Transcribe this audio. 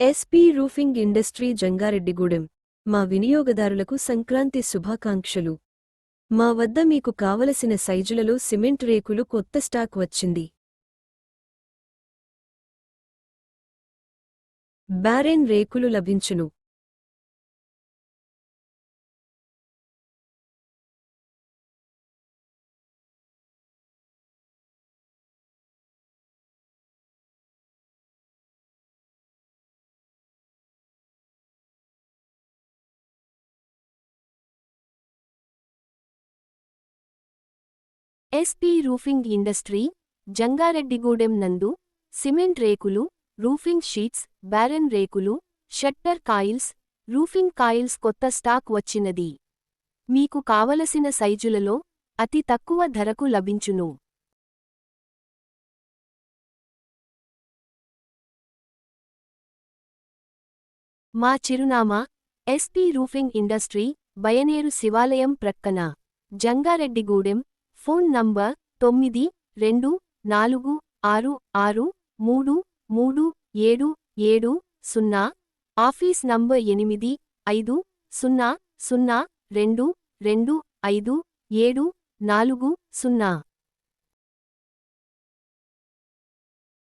SP roofing industry Jangareddygudem మా వినియోగదారులకు సంక్రాంతి శుభాకాంక్షలు. మా వద్ద మీకు కావలసిన సైజులలో సిమెంట్ రేకులు కొత్త స్టాక్ వచ్చింది. బ్యారెన్ రేకులు లభించును. ఎస్పీ రూఫింగ్ ఇండస్ట్రీ జంగారెడ్డిగూడెం నందు సిమెంట్ రేకులు, రూఫింగ్ షీట్స్, బ్యారెన్ రేకులు, షట్టర్ కాయిల్స్, రూఫింగ్ కాయిల్స్ కొత్త స్టాక్ వచ్చినది. మీకు కావలసిన సైజులలో అతి తక్కువ ధరకు లభించును. మా చిరునామా ఎస్పీ రూఫింగ్ ఇండస్ట్రీ, బయనేరు శివాలయం ప్రక్కన, Jangareddygudem. Phone number 9246633770. Office number 850022257440.